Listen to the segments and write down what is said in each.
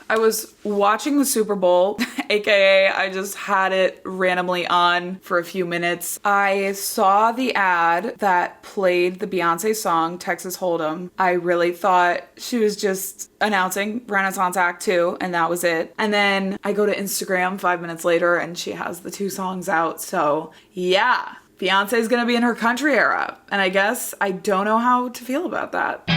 I was watching the Super Bowl, aka I just had it randomly on for a few minutes. I saw the ad that played the Beyonce song, Texas Hold'em. I really thought she was just announcing Renaissance Act 2, and that was it. And then I go to Instagram 5 minutes later and she has the 2 songs out. So yeah, Beyonce's gonna be in her country era. And I guess I don't know how to feel about that.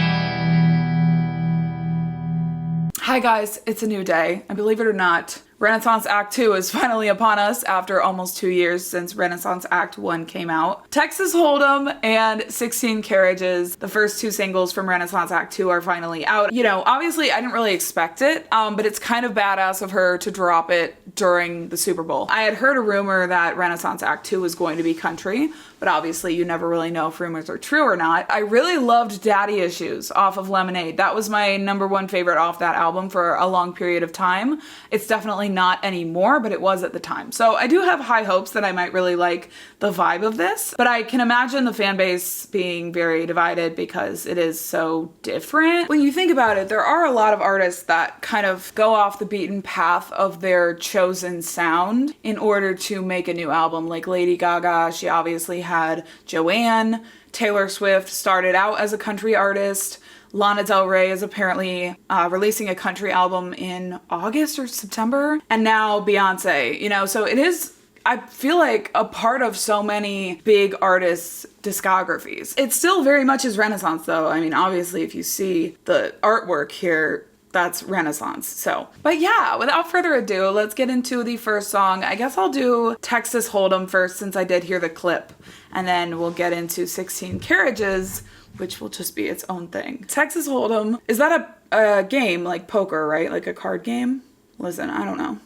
Hi guys, it's a new day, and believe it or not, Renaissance Act 2 is finally upon us after almost 2 years since Renaissance Act 1 came out. Texas Hold'em and 16 Carriages, the first 2 singles from Renaissance Act 2, are finally out. You know, obviously I didn't really expect it, but it's kind of badass of her to drop it during the Super Bowl. I had heard a rumor that Renaissance Act 2 was going to be country, but obviously you never really know if rumors are true or not. I really loved Daddy Issues off of Lemonade. That was my #1 favorite off that album for a long period of time. It's definitely not anymore, but it was at the time. So I do have high hopes that I might really like the vibe of this, but I can imagine the fan base being very divided because it is so different. When you think about it, there are a lot of artists that kind of go off the beaten path of their chosen sound in order to make a new album. Like Lady Gaga, she obviously had Joanne. Taylor Swift started out as a country artist. Lana Del Rey is apparently releasing a country album in August or September. And now Beyonce, you know, so it is, I feel like, a part of so many big artists' discographies. It still very much is Renaissance though. I mean, obviously if you see the artwork here, that's Renaissance. So, but yeah, without further ado, let's get into the first song. I guess I'll do Texas Hold'em first since I did hear the clip, and then we'll get into 16 Carriages, which will just be its own thing. Texas Hold'em, is that a game like poker, right? Like a card game? Listen, I don't know.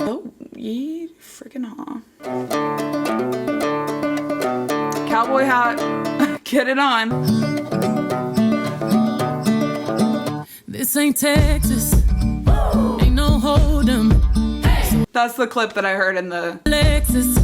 Oh, ye freaking haw. Cowboy hat, get it on. This ain't Texas, ain't no Hold'em. Hey. That's the clip that I heard in the Lexus,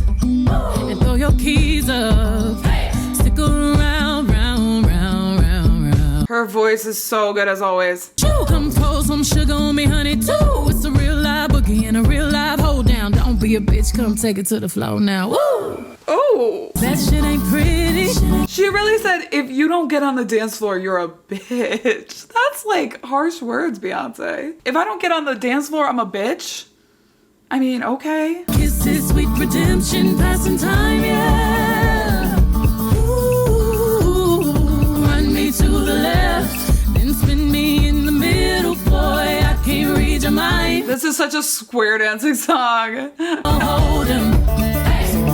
and throw your keys up. Hey. Stick around, round, round, round, round. Her voice is so good as always. Come pour some sugar on me, honey, too. It's a real live boogie and a real live hold down. Don't be a bitch, come take it to the floor now. Woo! Oh, that shit ain't pretty. She really said, if you don't get on the dance floor, you're a bitch. That's like harsh words, Beyonce. If I don't get on the dance floor, I'm a bitch? I mean, okay. Kisses, sweet redemption, passing time, yeah. Ooh, run me to the left, then spin me in the middle, boy. I can't read your mind. This is such a square dancing song. Hold 'em.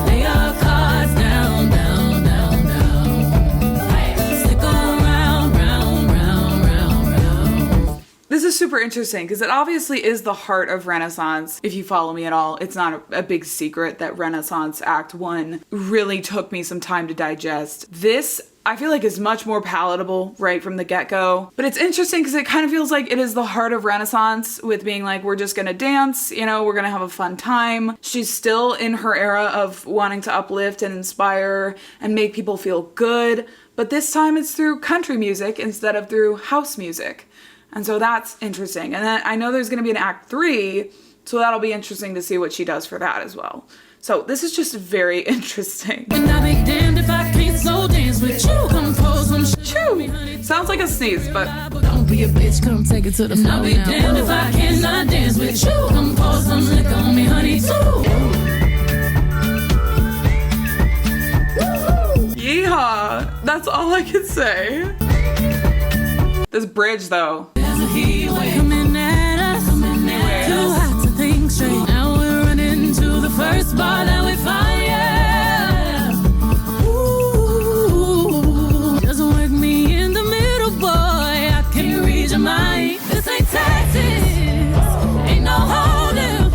Lay your cards down, down, down, down. Hey, stick around, round, round, round, round. This is super interesting because it obviously is the heart of Renaissance. If you follow me at all, it's not a big secret that Renaissance Act 1 really took me some time to digest. This, I feel like, is much more palatable right from the get-go. But it's interesting because it kind of feels like it is the heart of Renaissance with being like, we're just gonna dance, you know, we're gonna have a fun time. She's still in her era of wanting to uplift and inspire and make people feel good. But this time it's through country music instead of through house music. And so that's interesting. And then I know there's gonna be an Act 3, so that'll be interesting to see what she does for that as well. So this is just very interesting. And I'll be damned if I can't so dance with you. Come pour some Choo! Sounds like a sneeze, but don't be a bitch, come take it to the floor. I'll be damned if I cannot dance with you. Come pour some liquor on me, honey, too. Yeehaw! That's all I can say. This bridge though. There's a heat wave coming at us. Too hot to think straight. Now we're running to the first bar that we find, yeah. Ooh, doesn't work me in the middle, boy. I can't read your mind. This ain't Texas, ain't no hold'em.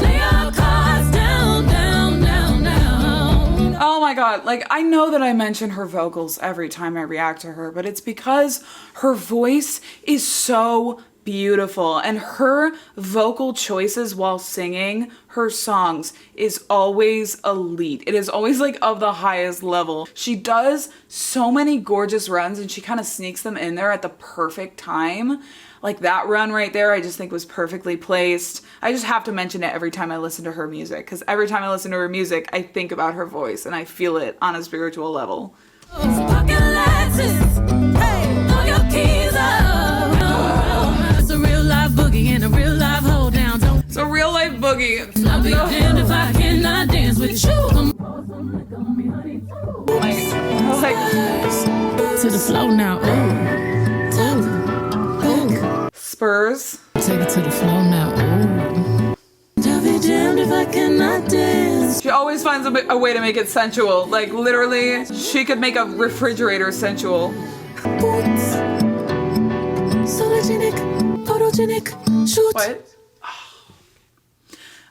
Lay your cards down, down, down, down. Oh my god, like I know that I mention her vocals every time I react to her, but it's because her voice is so beautiful and her vocal choices while singing her songs is always elite. It is always like of the highest level. She does so many gorgeous runs and she kind of sneaks them in there at the perfect time. Like that run right there, I just think was perfectly placed. I just have to mention it every time I listen to her music, because every time I listen to her music, I think about her voice and I feel it on a spiritual level. Pocket lenses, hey, throw your keys up. It's a real life boogie and a real life hold down. It's a real life boogie. I'll be damned if I cannot dance with you. Like To the flow now. Ooh. Spurs. Take it to the flow now. Ooh. I'll be damned if I cannot dance. She always finds a way to make it sensual. Like literally, she could make a refrigerator sensual. Boots. Sologenic, photogenic, shoot. What?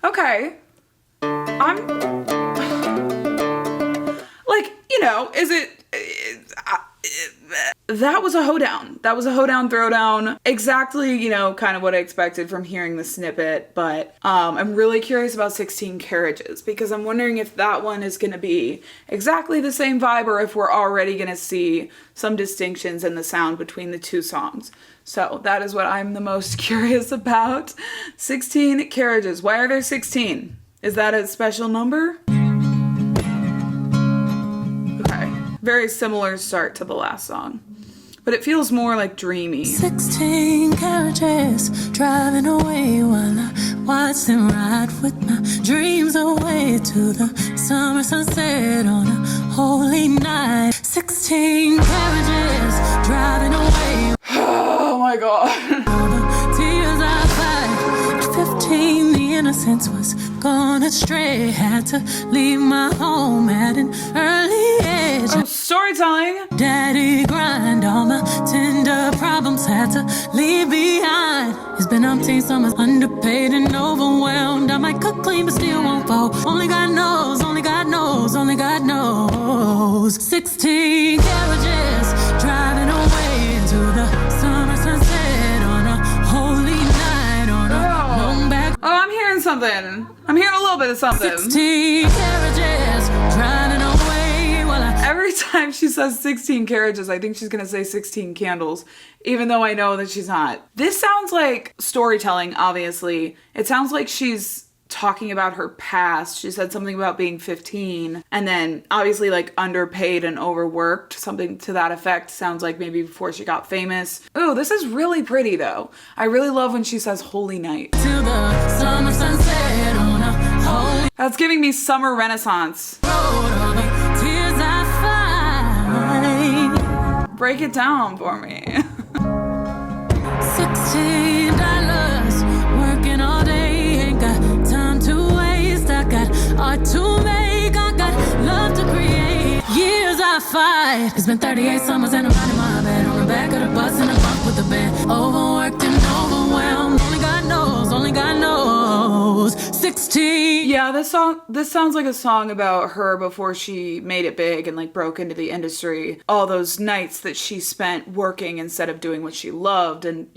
Okay. I'm like, is it that was a hoedown. That was a hoedown throwdown. Exactly, kind of what I expected from hearing the snippet, but I'm really curious about 16 Carriages, because I'm wondering if that one is going to be exactly the same vibe, or if we're already going to see some distinctions in the sound between the two songs. So that is what I'm the most curious about. 16 Carriages. Why are there 16? Is that a special number? Okay. Very similar start to the last song, but it feels more like dreamy. 16 carriages driving away while I watch them ride with my dreams away to the summer sunset on a holy night. 16 carriages driving away. Oh my god. All the tears I cried. At 15, the innocence was gone astray. Had to leave my home at an early age. Oh, storytelling. Daddy grind, all my tender problems had to leave behind. It's been umpteen summers, underpaid and overwhelmed. I might cook clean but still won't fall. Only God knows, only God knows, only God knows. 16 carriages driving away into the summer sunset on a holy night on a long back. Oh, I'm hearing something. I'm hearing a little bit of something. 16 carriages driving away while I... Every time she says 16 carriages, I think she's gonna say 16 candles, even though I know that she's not. This sounds like storytelling, obviously. It sounds like she's talking about her past. She said something about being 15, and then obviously like underpaid and overworked, something to that effect. Sounds like maybe before she got famous. Ooh, this is really pretty though. I really love when she says holy night. till the summer sunset on a holy That's giving me summer renaissance. road. All the tears I find. Break it down for me. $16 working all day, ain't got time to waste. I got art to make, I got love to create. Years I fight. It's been 38 summers and I'm riding my bed on the back of the bus in a bunk with the band. Overworked and overwhelmed. Only God knows, only God knows. 16. Yeah, this sounds like a song about her before she made it big and like broke into the industry. All those nights that she spent working instead of doing what she loved, and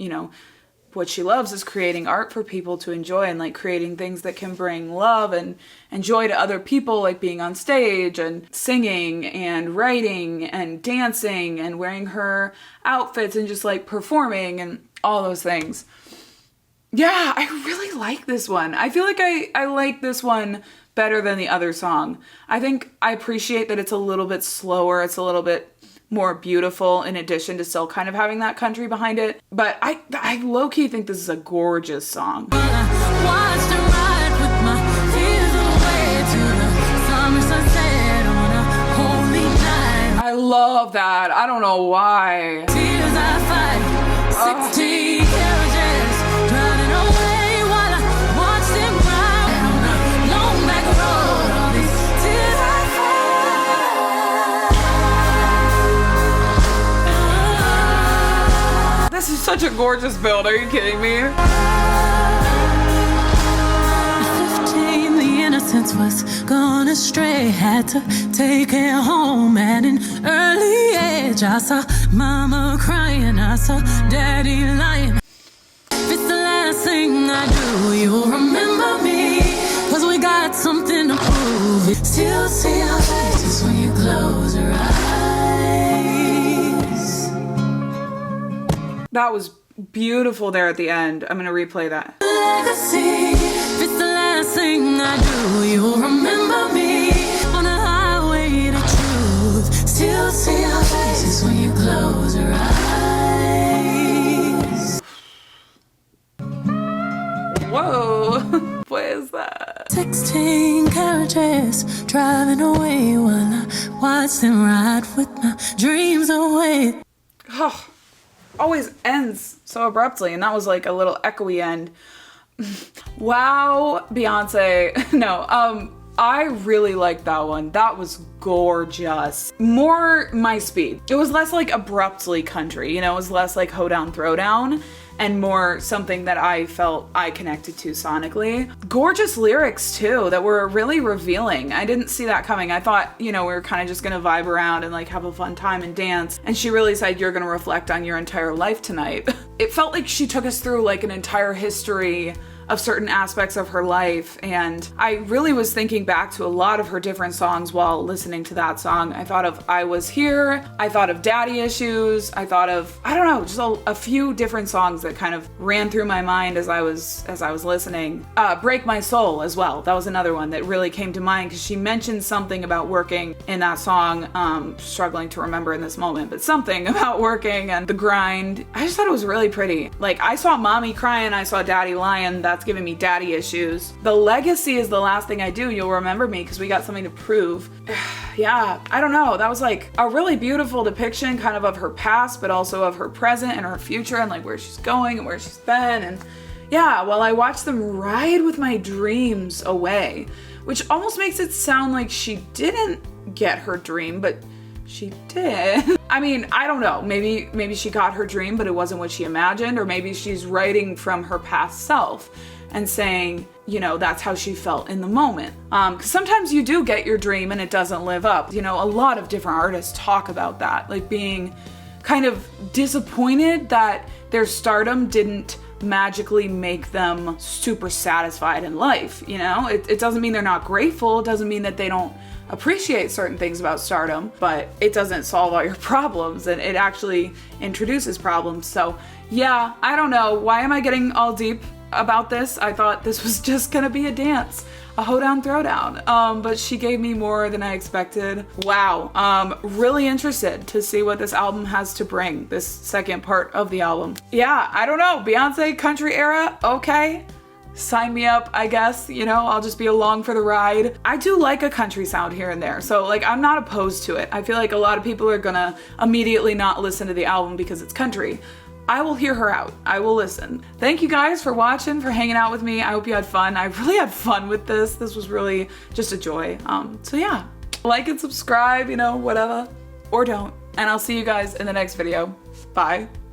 what she loves is creating art for people to enjoy, and like creating things that can bring love and joy to other people, like being on stage and singing and writing and dancing and wearing her outfits and just like performing and all those things. Yeah, I really like this one. I feel like I like this one better than the other song. I think I appreciate that it's a little bit slower. It's a little bit more beautiful, in addition to still kind of having that country behind it. But I low-key think this is a gorgeous song. Watched her ride with my tears away to the summer sunset on a holy night. I love that. I don't know why. Tears I fight. 16 carriages driving away while I watch them ride on a long back road. All these tears I fight. This is such a gorgeous build. Are you kidding me? 15, the innocence was gone astray. Had to take it home at an early age. I saw mama crying, I saw daddy lying. If it's the last thing I do, you'll remember me, 'cause we got something to prove. Still see our faces when you close your eyes. That was Beautiful there at the end. I'm gonna replay that. Legacy, if it's the last thing I do, you'll remember me on a highway to truth. Still see your faces when you close your eyes. Whoa, what is that? 16 carriages driving away while I watch them ride with my dreams away. Oh, always ends so abruptly, and that was like a little echoey end. Wow, Beyonce. No, I really liked that one. That was gorgeous. More my speed. It was less like abruptly country, you know, it was less like hoedown throwdown, and more something that I felt I connected to sonically. Gorgeous lyrics too that were really revealing. I didn't see that coming. I thought, you know, we were kind of just gonna vibe around and like have a fun time and dance. And she really said, you're gonna reflect on your entire life tonight. It felt like she took us through like an entire history of certain aspects of her life, and I really was thinking back to a lot of her different songs while listening to that song. I thought of I Was Here, I thought of Daddy Issues, I thought of, I don't know, just a few different songs that kind of ran through my mind as I was listening. Break My Soul as well, that was another one that really came to mind because she mentioned something about working in that song. Struggling to remember in this moment, but something about working and the grind. I just thought it was really pretty. Like, I saw mommy crying, I saw daddy lying. That's giving me daddy issues. The legacy is the last thing I do. You'll remember me because we got something to prove. Yeah, I don't know. That was like a really beautiful depiction kind of her past, but also of her present and her future and like where she's going and where she's been. And yeah, while I watched them ride with my dreams away, which almost makes it sound like she didn't get her dream, but she did. I mean, I don't know. Maybe she got her dream, but it wasn't what she imagined, or maybe she's writing from her past self and saying, you know, that's how she felt in the moment. Because sometimes you do get your dream and it doesn't live up. You know, a lot of different artists talk about that, like being kind of disappointed that their stardom didn't magically make them super satisfied in life. You know, it doesn't mean they're not grateful. It doesn't mean that they don't appreciate certain things about stardom, but it doesn't solve all your problems, and it actually introduces problems. So yeah, I don't know. Why am I getting all deep about this? I thought this was just gonna be a dance, a hoedown throwdown, but she gave me more than I expected. Wow. Really interested to see what this album has to bring, this second part of the album. Yeah, I don't know. Beyonce country era, okay. Sign me up, I guess, you know, I'll just be along for the ride. I do like a country sound here and there, so like I'm not opposed to it. I feel like a lot of people are gonna immediately not listen to the album because it's country. I will hear her out. I will listen. Thank you guys for watching, for hanging out with me. I hope you had fun. I really had fun with this. This was really just a joy. So yeah, like and subscribe, you know, whatever, or don't. And I'll see you guys in the next video. Bye.